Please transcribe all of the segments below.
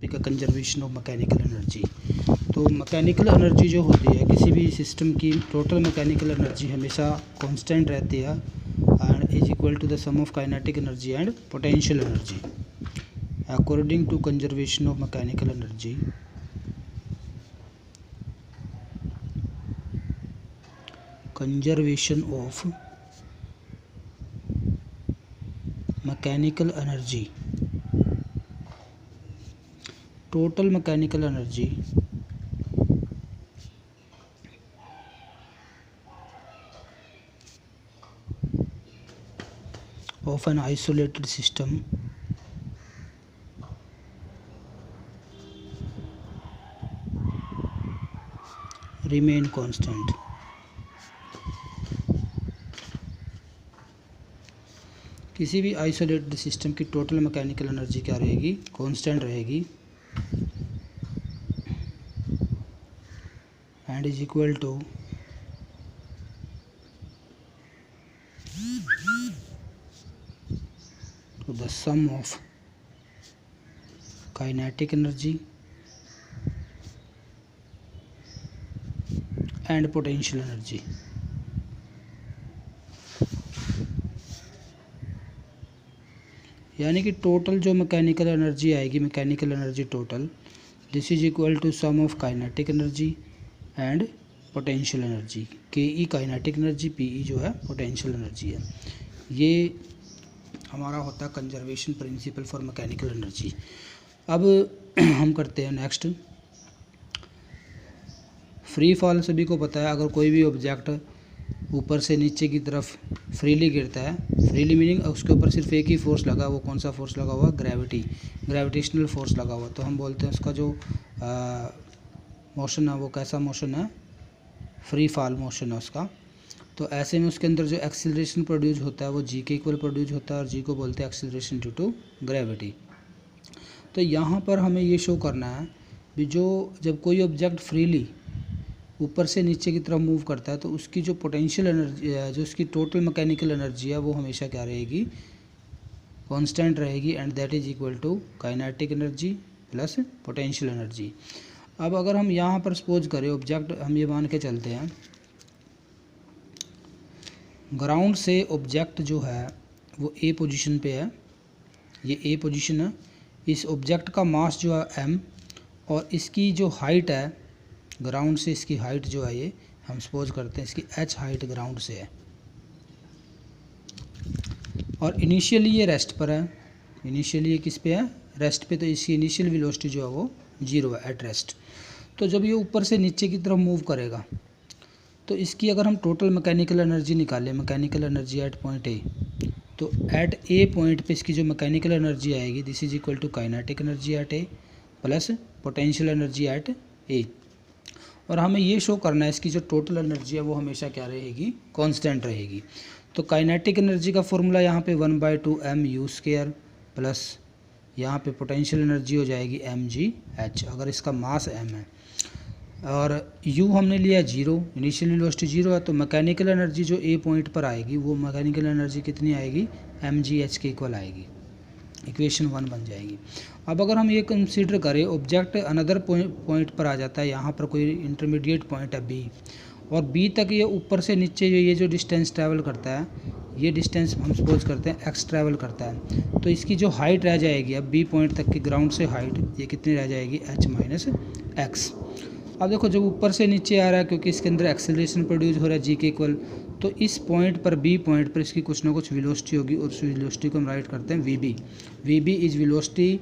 का conservation of mechanical energy. तो mechanical energy जो होती है किसी भी सिस्टम की, टोटल मैकेनिकल एनर्जी हमेशा कांस्टेंट रहती है and is equal to the sum of kinetic energy and potential energy according to conservation of mechanical energy. Conservation of mechanical energy, total mechanical energy of an isolated system remain constant। किसी भी isolated system की total mechanical energy क्या रहेगी? Constant रहेगी and is equal to the sum of kinetic energy and potential energy। यानी कि total जो mechanical energy आएगी, mechanical energy total, this is equal to sum of kinetic energy and potential energy. K E kinetic energy, P E जो है potential energy है। ये हमारा होता है conservation principle for mechanical energy. अब हम करते हैं नेक्स्ट फ्री फॉल। सभी को पता है अगर कोई भी ऑब्जेक्ट ऊपर से नीचे की तरफ फ्रीली गिरता है, फ्रीली मीनिंग उसके ऊपर सिर्फ एक ही फोर्स लगा, वो कौन सा फोर्स लगा हुआ? ग्रेविटी, ग्रेविटेशनल फोर्स लगा हुआ। तो हम बोलते हैं उसका जो मोशन है वो कैसा मोशन है? फ्री फॉल मोशन है उसका। तो ऐसे में उसके अंदर जो एक्सीलरेशन प्रोड्यूस होता है वो जी के इक्वल प्रोड्यूस होता है और जी को बोलते हैं एक्सीलरेशन ड्यू टू ग्रेविटी। तो यहाँ पर हमें ये शो करना है भी जो जब कोई ऑब्जेक्ट फ्रीली ऊपर से नीचे की तरफ मूव करता है तो उसकी जो पोटेंशियल एनर्जी है, जो उसकी टोटल मैकेनिकल एनर्जी है, वो हमेशा क्या रहेगी? कांस्टेंट रहेगी and that is equal to kinetic energy plus potential energy. अब अगर हम यहाँ पर सपोज करें ऑब्जेक्ट, हम ये मान के चलते हैं ग्राउंड से ऑब्जेक्ट जो है वो ए पोजीशन पे है, ये ए पोजीशन है। इस ऑब्जेक्ट का मास जो है m और इसकी जो हाइट है ग्राउंड से, इसकी हाइट जो है ये हम सपोज करते हैं इसकी h हाइट ग्राउंड से है और इनिशियली ये रेस्ट पर है। इनिशियली ये किस पे है? रेस्ट पे। तो इसकी इनिशियल वेलोसिटी जो है वो 0 है एट रेस्ट। तो जब ये ऊपर से नीचे की तरफ मूव करेगा तो इसकी अगर हम टोटल मैकेनिकल एनर्जी निकालें, mechanical energy at point A, तो एट ए पॉइंट पे इसकी जो मैकेनिकल एनर्जी आएगी this is equal to kinetic energy at A plus potential energy at A. और हमें ये शो करना है इसकी जो टोटल एनर्जी है वो हमेशा क्या रहेगी? कांस्टेंट रहेगी। तो काइनेटिक एनर्जी का फॉर्मूला यहाँ पे 1/2 mu² प्लस यहाँ पे पोटेंशियल एनर्जी हो जाएगी mgh अगर इसका मास m है और u हमने लिया 0, इनिशियल वेलोसिटी 0 है। तो मैकेनिकल एनर्जी जो ए पॉइंट पर आएगी वो मैकेनिकल एनर्जी कितनी आएगी? mgh के इक्वल आएगी। इक्वेशन 1 बन जाएगी। अब अगर हम ये कंसीडर करें ऑब्जेक्ट अनदर पॉइंट पर आ जाता है, यहाँ पर कोई इंटरमीडिएट पॉइंट है बी और बी तक ये ऊपर से नीचे ये जो डिस्टेंस ट्रैवल करता है, ये डिस्टेंस हम सपोज करते हैं x ट्रैवल करता है। तो इसकी जो हाइट रह जाएगी अब बी पॉइंट तक की ग्राउंड से हाइट, ये कितनी रह जाएगी? h minus x. अब देखो जब ऊपर से नीचे आ रहा है क्योंकि इसके अंदर एक्सेलरेशन प्रोड्यूस हो रहा है जी के इक्वल, तो इस पॉइंट पर बी पॉइंट पर इसकी कुछ ना कुछ वेलोसिटी होगी और उस वेलोसिटी को हम राइट करते हैं V B. V B is velocity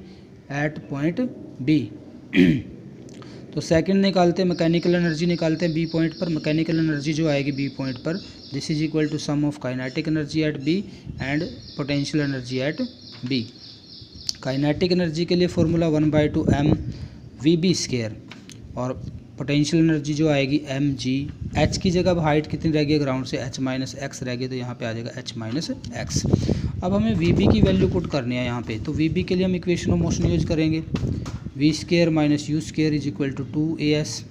at point B. तो सेकंड निकालते हैं, मैकेनिकल एनर्जी निकालते हैं बी पॉइंट पर। मैकेनिकल एनर्जी जो आएगी बी पॉइंट पर this is equal to sum of kinetic energy at B and potential energy at B. Kinetic energy के लिए फॉर्मूला 1/2 mv²। और पोटेंशियल एनर्जी जो आएगी mgh की जगह अब हाइट कितनी रह गई ग्राउंड से? h माइनस एक्स रह गई, तो यहाँ पे आ जाएगा h माइनस एक्स। अब हमें vb की वैल्यू पुट करनी है यहाँ पे। तो vb के लिए हम इक्वेशन ऑफ मोशन यूज करेंगे v² minus u² is equal to 2as।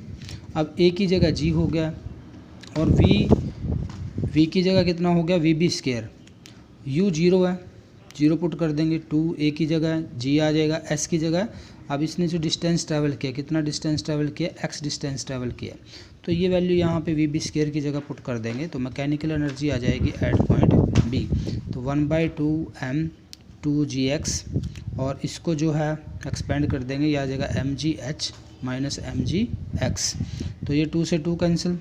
अब a की जगह g हो गया और v की जगह कितना हो गया? vb²। u 0 है 0 पुट कर देंगे, 2 ए की जगह, जी आ जाएगा एस की जगह। अब इसने जो डिस्टेंस ट्रैवल किया, कितना डिस्टेंस ट्रैवल किया, एक्स डिस्टेंस ट्रैवल किया, तो ये वैल्यू यहाँ पे वी बी स्क्वायर की जगह पुट कर देंगे तो मैकेनिकल एनर्जी आ जाएगी एट पॉइंट बी। तो 1/2m2gx, और इसको जो है एक्सपेंड कर देंगे, ये आ जाएगा mgh माइनस mgx। तो ये 2 से 2 कैंसिल,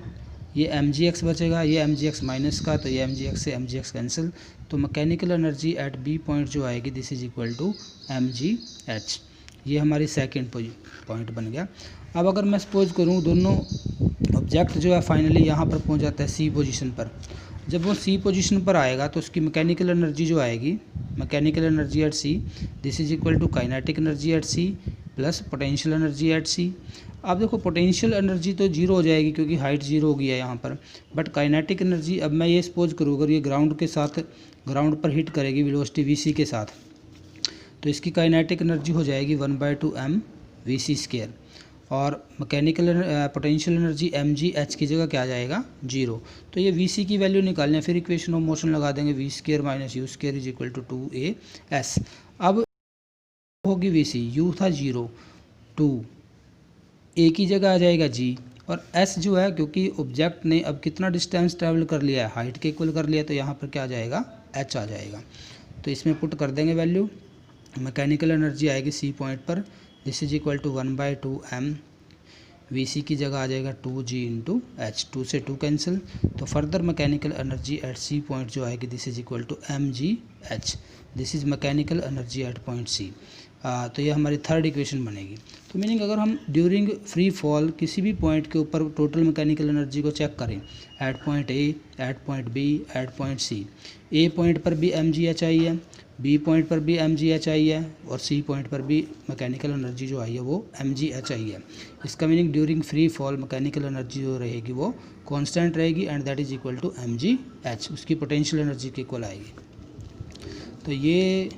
ये mgx बचेगा, ये mgx माइनस का, तो ये mgx से mgx कैंसिल। तो mechanical energy at B point जो आएगी this is equal to mgh। ये हमारी सेकंड पॉइंट बन गया। अब अगर मैं सपोज करूँ दोनों ऑब्जेक्ट जो है फाइनली यहाँ पर पहुँच जाता है सी पोजीशन पर, जब वो सी पोजीशन पर आएगा तो उसकी मैकेनिकल एनर्जी जो आएगी, mechanical energy at C this is equal to kinetic energy at C plus potential energy at C. अब देखो पोटेंशियल एनर्जी तो जीरो हो जाएगी क्योंकि हाइट जीरो हो गया है यहाँ पर, बट काइनेटिक एनर्जी, अब मैं ये सपोज करूँ अगर ये ग्राउंड के साथ, ग्राउंड पर हिट करेगी वेलोसिटी वी सी के साथ, तो इसकी काइनेटिक एनर्जी हो जाएगी 1/2m वी सी स्क्वायर, और मैकेनिकल पोटेंशियल एनर्जी mgh की जगह क्या आ जाएगा, 0। तो ये vc की वैल्यू निकालने, फिर इक्वेशन ऑफ मोशन लगा देंगे, v square minus U square is equal to 2as। अब होगी vc, u था 0, 2 a की जगह आ जाएगा g, और s जो है क्योंकि ऑब्जेक्ट ने अब कितना डिस्टेंस ट्रैवल कर लिया है, हाइट के इक्वल कर लिया, तो यहाँ पर क्या आ जाएगा, h आ जाएगा। तो इसमें पुट कर देंगे वैल्यू, मैकेनिकल एनर्जी आएगी सी पॉइंट पर this is equal to 1/2m, V C की जगह आ जाएगा 2g इंटू एच, 2 से 2 कैंसिल। तो further mechanical energy at C point जो आएगी this is equal to mgh, this is mechanical energy at point C. तो ये हमारी थर्ड इक्वेशन बनेगी। तो मीनिंग अगर हम ड्यूरिंग फ्री फॉल किसी भी पॉइंट के ऊपर टोटल मैकेनिकल एनर्जी को चेक करें, at point A, at point B, at point C, A point पर भी mgh आई है, बी पॉइंट पर भी mgh आई है, और सी पॉइंट पर भी मैकेनिकल एनर्जी जो आई है वो mgh आई है। इसका meaning during free fall mechanical energy जो रहेगी वो कांस्टेंट रहेगी and that is equal to mgh, उसकी पोटेंशियल एनर्जी के इक्वल आएगी। तो ये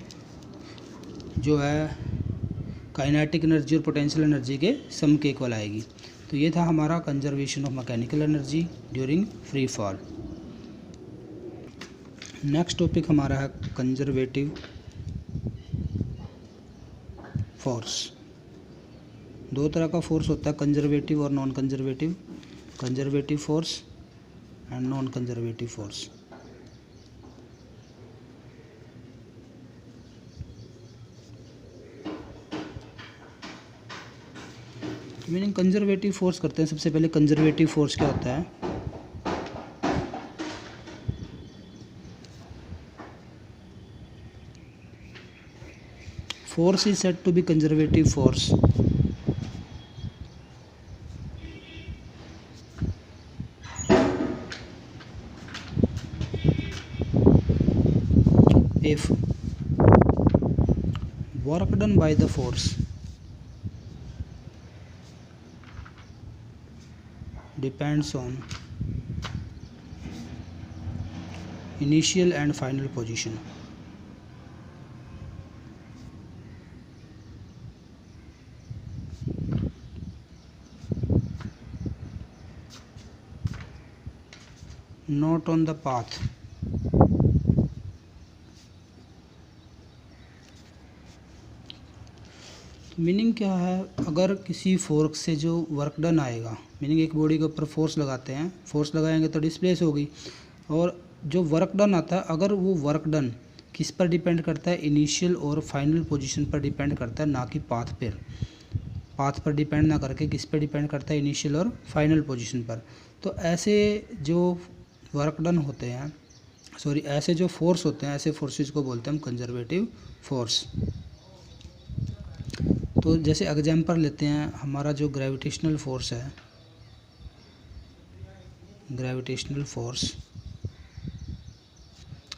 जो है काइनेटिक एनर्जी और पोटेंशियल एनर्जी के सम के इक्वल आएगी। तो ये था हमारा conservation of mechanical energy during free fall. Next topic हमारा है कंजर्वेटिव फोर्स। दो तरह का फोर्स होता है, कंजर्वेटिव और non conservative, conservative force and non conservative force. Meaning conservative force करते हैं। सबसे पहले कंजर्वेटिव फोर्स क्या होता है, force is said to be conservative force if work done by the force depends on initial and final position. Not on the path meaning क्या है, अगर किसी फोर्स से जो वर्क डन आएगा, मीनिंग एक बॉडी के ऊपर फोर्स लगाते हैं, फोर्स लगाएंगे तो डिस्प्लेस होगी, और जो वर्क डन आता है अगर वो वर्क डन किस पर डिपेंड करता है, इनिशियल और फाइनल पोजीशन पर डिपेंड करता है, ना कि पाथ पर। पाथ पर डिपेंड ना करके किस पर डिपेंड करता है, इनिशियल और फाइनल पोजीशन पर। तो ऐसे जो वर्क डन होते हैं, सॉरी ऐसे जो फोर्स होते हैं, ऐसे फोर्सेस को बोलते हैं हम कंजर्वेटिव फोर्स। तो जैसे एग्जांपल लेते हैं, हमारा जो ग्रेविटेशनल फोर्स है, ग्रेविटेशनल फोर्स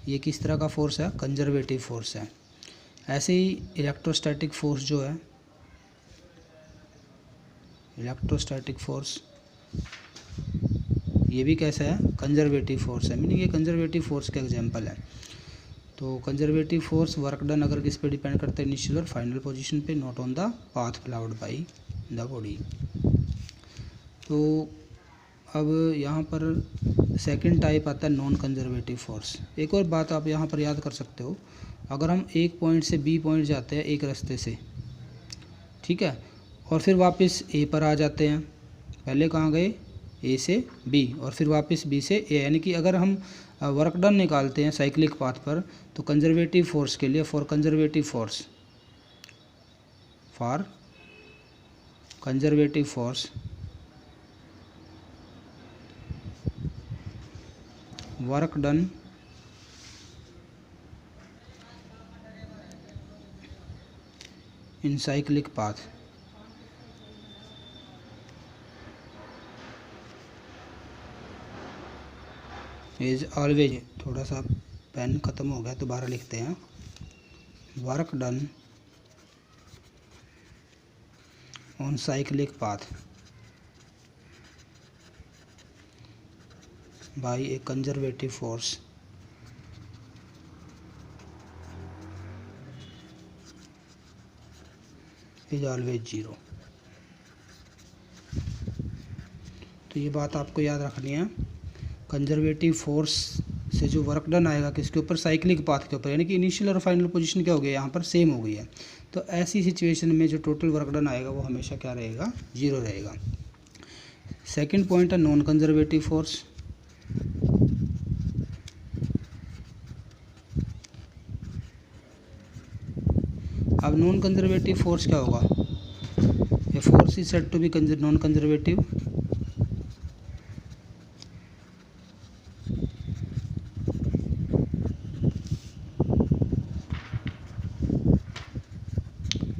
ये किस तरह का फोर्स है, कंजर्वेटिव फोर्स है। ऐसे ही इलेक्ट्रोस्टैटिक फोर्स जो है, इलेक्ट्रोस्टैटिक फोर्स ये भी कैसा है, कंजर्वेटिव फोर्स है। मीनिंग ये कंजर्वेटिव फोर्स का एग्जांपल है। तो कंजर्वेटिव फोर्स वर्क डन अगर किस पे डिपेंड करता है, इनिशियल और फाइनल पोजीशन पे, not on the path फ्लाउड by the body. तो अब यहाँ पर सेकंड टाइप आता है नॉन कंजर्वेटिव फोर्स। एक और बात आप यहाँ पर याद कर सकते हो, अगर हम एक पॉइंट से बी पॉइंट जाते हैं एक रास्ते से, ठीक है, और फिर वापस ए पर आ जाते हैं, पहले कहाँ गए, ए से बी और फिर वापस बी से ए, यानी कि अगर हम वर्क डन निकालते हैं साइक्लिक पाथ पर, तो कंजर्वेटिव फोर्स के लिए, for conservative force work done in cyclic path is always, थोड़ा सा पेन ख़त्म हो गया, दोबारा लिखते हैं, work done on cyclic path by a conservative force is always 0। तो ये बात आपको याद रखनी है, कंजर्वेटिव फोर्स से जो वर्क डन आएगा किसके ऊपर, साइक्लिक पाथ के ऊपर, यानी कि इनिशियल और फाइनल पोजीशन क्या हो गया यहाँ पर, सेम हो गई है। तो ऐसी सिचुएशन में जो टोटल वर्क डन आएगा वो हमेशा क्या रहेगा, 0 रहेगा। सेकंड पॉइंट है नॉन कंजर्वेटिव फोर्स। अब नॉन कंजर्वेटिव फोर्स क्या होगा, a force is said to be non conservative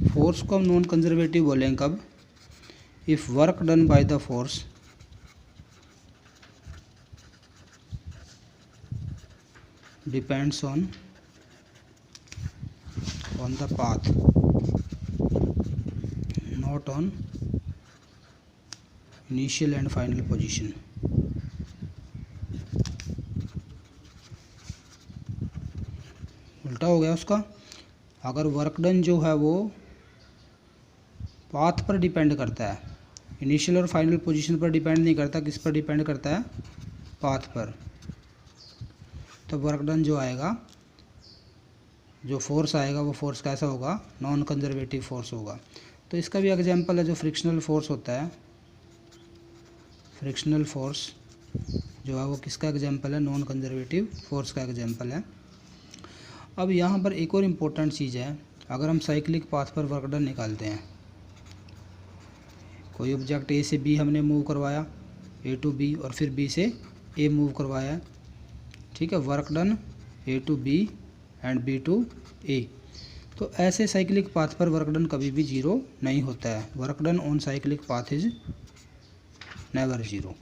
force को हम नॉन कंजर्वेटिव बोलेंगे कब, if work done by the force depends on the path not on initial and final position. उल्टा हो गया उसका, अगर वर्क डन जो है वो पाथ पर डिपेंड करता है, इनिशियल और फाइनल पोजीशन पर डिपेंड नहीं करता, किस पर डिपेंड करता है, पाथ पर, तो वर्क डन जो आएगा, जो फोर्स आएगा वो फोर्स कैसा होगा, नॉन कंजर्वेटिव फोर्स होगा। तो इसका भी एग्जांपल है जो फ्रिक्शनल फोर्स होता है, फ्रिक्शनल फोर्स जो है वो किसका एग्जांपल है, नॉन कंजर्वेटिव फोर्स का एग्जांपल है। अब यहाँ पर एक और इम्पोर्टेंट चीज़ है, अगर हम साइक्लिक पाथ पर वर्क डन निकालते हैं, कोई ऑब्जेक्ट ए से बी हमने मूव करवाया, ए टू बी, और फिर बी से ए मूव करवाया, ठीक है, work done A to B and B to A. तो ऐसे साइक्लिक पाथ पर वर्क डन कभी भी 0 नहीं होता है, work done on cyclic path is never 0,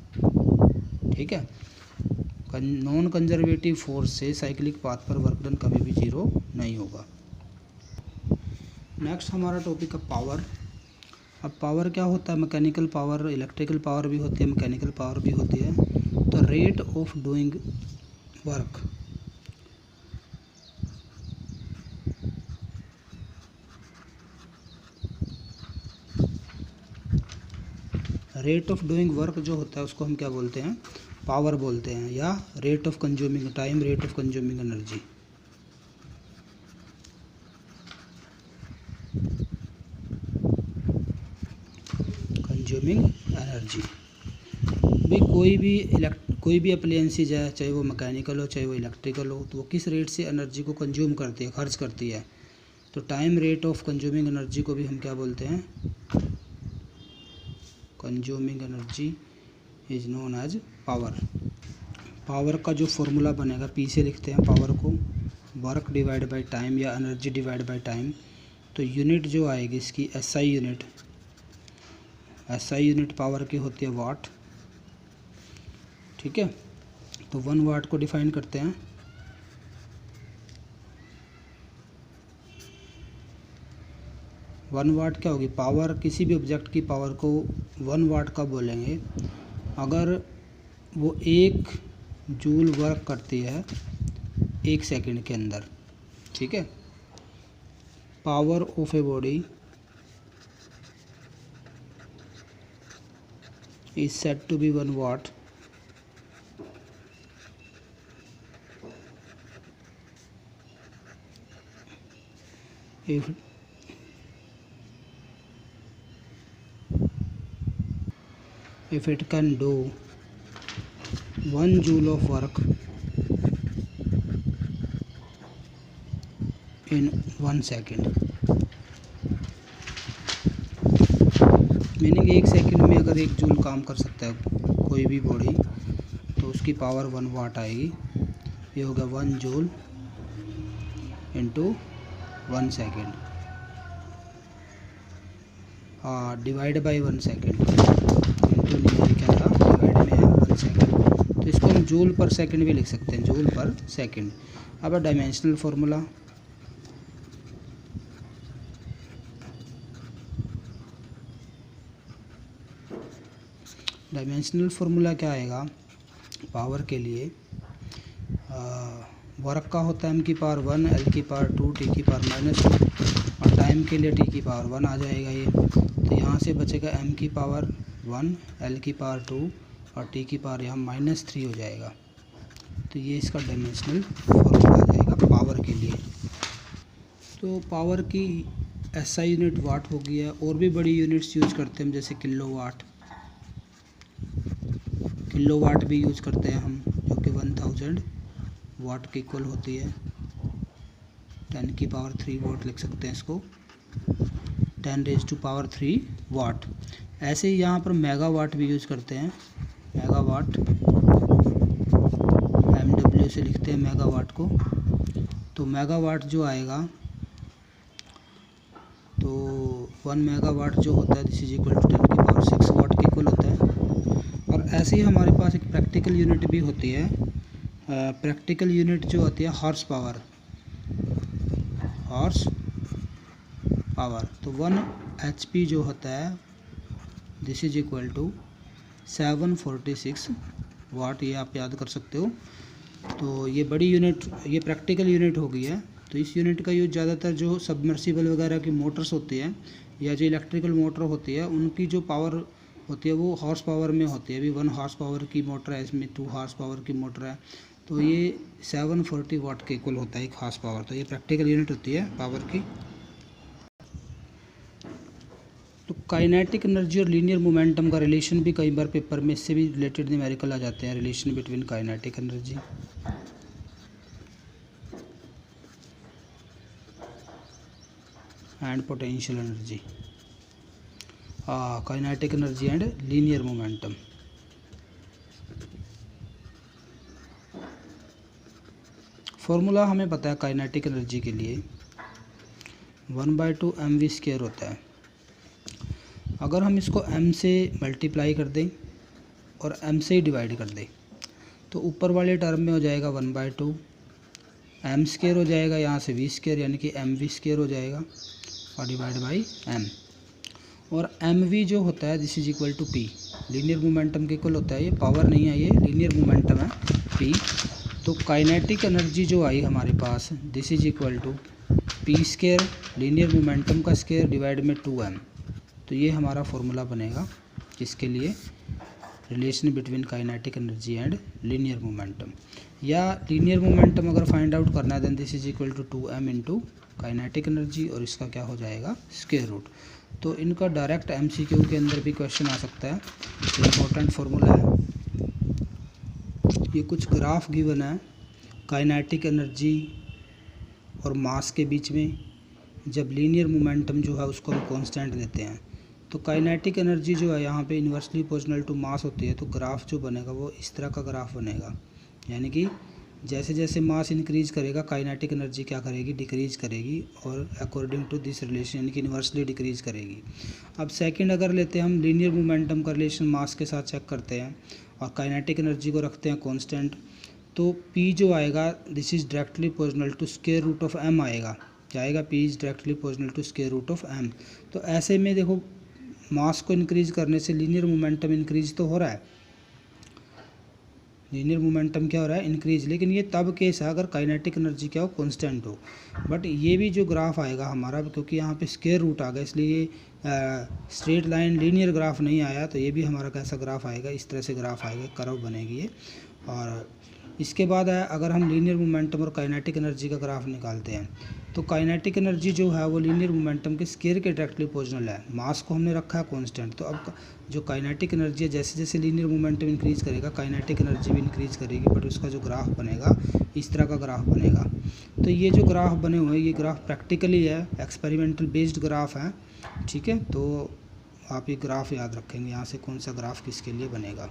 ठीक है। नॉन कंजर्वेटिव फोर्स से साइक्लिक पाथ पर वर्क डन कभी भी 0 नहीं होगा। नेक्स्ट हमारा टॉपिक है पावर। अब पावर क्या होता है, मैकेनिकल पावर, इलेक्ट्रिकल पावर भी होती है, मैकेनिकल पावर भी होती है। तो rate of doing work, rate of doing work जो होता है उसको हम क्या बोलते हैं, पावर बोलते हैं, या rate of consuming time, rate of consuming energy. Consuming energy भाई, कोई भी अप्लायंसेज है, चाहे वो मैकेनिकल हो चाहे वो इलेक्ट्रिकल हो, तो वो किस रेट से एनर्जी को कंज्यूम करती है, खर्च करती है। तो time rate of consuming energy को भी हम क्या बोलते हैं, consuming energy is known as power. Power का जो फॉर्मूला बनेगा, पी से लिखते हैं पावर को, वर्क डिवाइड बाय टाइम या एनर्जी डिवाइड बाय टाइम। तो यूनिट जो आएगी इसकी SI unit, SI unit power की होती है वाट, ठीक है। तो 1 वाट को डिफाइन करते हैं, वन वाट क्या होगी, पावर, किसी भी ऑब्जेक्ट की पावर को 1 वाट का बोलेंगे अगर वो 1 जूल वर्क करती है 1 सेकंड के अंदर, ठीक है। Power of a body is said to be 1 watt if it can do 1 joule of work in 1 second, meaning 1 second में अगर 1 जूल काम कर सकता है कोई भी बॉडी, तो उसकी पावर 1 वाट आएगी। ये होगा 1 joule into 1 second divide by 1 second into क्या था, डिवाइड में है 1 सेकेंड, तो इसको हम जूल पर सेकेंड भी लिख सकते हैं, जूल पर सेकेंड। अब डायमेंशनल फार्मूला, डायमेंशनल फार्मूला क्या आएगा पावर के लिए, वर्क का होता है m की पावर 1, l की पावर 2, t की पावर -2, और टाइम के लिए t की पावर 1 आ जाएगा ये। तो यहाँ से बचेगा m की पावर 1, l की पावर 2 और t की पावर यहाँ -3 हो जाएगा। तो ये इसका डायमेंशनल फार्मूला आ जाएगा पावर के लिए। तो पावर की SI यूनिट वाट हो गया, और भी बड़ी यूनिट्स यूज करते हैं हम, जैसे किलोवाट भी यूज़ करते हैं हम, जो कि 1000 वाट के इक्वल होती है। 10 की पावर 3 वाट लिख सकते हैं इसको, 10⁻³ वाट। ऐसे ही यहाँ पर मेगावाट भी यूज़ करते हैं, मेगावाट MW से लिखते हैं मेगावाट को। तो मेगावाट जो आएगा, तो 1 मेगावाट जो होता है दिस इज इक्वल टू 10 की पावर 6 वाट के इक्वल होता है। और ऐसे ही हमारे पास एक प्रैक्टिकल यूनिट भी होती है, प्रैक्टिकल यूनिट जो होती है हॉर्स पावर। तो 1 HP जो होता है दिस इज इक्वल टू 746 वाट, ये आप याद कर सकते हो। तो ये बड़ी यूनिट, ये प्रैक्टिकल यूनिट हो गई है। तो इस यूनिट का यूज ज़्यादातर जो सबमर्सिबल वगैरह की मोटर्स होती हैं, या जो इलेक्ट्रिकल मोटर होती है, उनकी जो पावर होती है वो हॉर्स पावर में होती है। अभी 1 हॉर्स पावर की मोटर है, इसमें 2 हॉर्स पावर की मोटर है, तो ये 740 वाट के इक्वल होता है एक हॉर्स पावर। तो ये प्रैक्टिकल यूनिट होती है पावर की। तो काइनेटिक एनर्जी और लीनियर मोमेंटम का रिलेशन भी कई बार पेपर में इससे भी रिलेटेड न्यूमेरिकल आ जाते हैं, relation between kinetic energy and potential energy, kinetic energy and linear momentum. Formula हमें पता है काइनेटिक एनर्जी के लिए 1/2 mv² होता है। अगर हम इसको m से मल्टीप्लाई कर दें और m से ही डिवाइड कर दें, तो ऊपर वाले टर्म में हो जाएगा 1/2 m² हो जाएगा, यहाँ से v², यानी कि mv² हो जाएगा, और डिवाइड बाई m। और mv जो होता है this is equal to p, linear momentum के इक्वल होता है। ये पावर नहीं है, ये लीनियर मोमेंटम है p। तो काइनेटिक एनर्जी जो आई हमारे पास this is equal to p², linear momentum का स्क्वायर डिवाइड में 2m। तो ये हमारा फॉर्मूला बनेगा किसके लिए, relation between kinetic energy and linear momentum. या लीनियर मोमेंटम अगर फाइंड आउट करना है then this is equal to 2m into kinetic energy, और इसका क्या हो जाएगा स्क्वायर रूट। तो इनका डायरेक्ट MCQ के अंदर भी क्वेश्चन आ सकता है, इम्पोर्टेंट फार्मूला है। ये कुछ ग्राफ गिवन है काइनेटिक एनर्जी और मास के बीच में, जब लीनियर मोमेंटम जो है उसको हम कांस्टेंट लेते हैं। तो काइनेटिक एनर्जी जो है यहाँ पे इन्वर्सली प्रोपोर्शनल टू मास होती है, तो ग्राफ जो बनेगा वो इस तरह का ग्राफ बनेगा, यानी कि जैसे जैसे मास इंक्रीज करेगा काइनेटिक एनर्जी क्या करेगी, डिक्रीज करेगी, और अकॉर्डिंग टू दिस रिलेशन यानी कि इन्वर्सली डिक्रीज करेगी। अब सेकंड अगर लेते हैं हम लीनियर मोमेंटम का रिलेशन मास के साथ चेक करते हैं और काइनेटिक एनर्जी को रखते हैं कांस्टेंट, तो P जो आएगा this is directly proportional to square root of m आएगा, क्या आएगा, P is directly proportional to square root of m। तो ऐसे में देखो मास को इंक्रीज करने से लीनियर मोमेंटम इंक्रीज तो हो रहा है, लीनियर मोमेंटम क्या हो रहा है, इंक्रीज, लेकिन ये तब केस है अगर काइनेटिक एनर्जी क्या हो, कांस्टेंट हो। बट ये भी जो ग्राफ आएगा हमारा, क्योंकि यहाँ पे स्क्वायर रूट आ गया इसलिए ये स्ट्रेट लाइन लीनियर ग्राफ नहीं आया, तो ये भी हमारा कैसा ग्राफ आएगा, इस तरह से ग्राफ आएगा, कर्व बनेगी ये। और इसके बाद है अगर हम लीनियर मोमेंटम और काइनेटिक एनर्जी का ग्राफ निकालते हैं, तो काइनेटिक एनर्जी जो है वो लीनियर मोमेंटम के स्केयर के डायरेक्टली प्रोपोर्शनल है। मास को हमने रखा है कांस्टेंट, तो अब जो काइनेटिक एनर्जी है जैसे जैसे लीनियर मोमेंटम इंक्रीज करेगा काइनेटिक एनर्जी भी इंक्रीज करेगी, बट उसका जो ग्राफ बनेगा इस तरह का ग्राफ बनेगा। तो ये जो ग्राफ बने हुए हैं ये ग्राफ प्रैक्टिकली है, एक्सपेरिमेंटल बेस्ड ग्राफ है, ठीक है। तो आप ये ग्राफ याद रखेंगे, यहाँ से कौन सा ग्राफ किसके लिए बनेगा।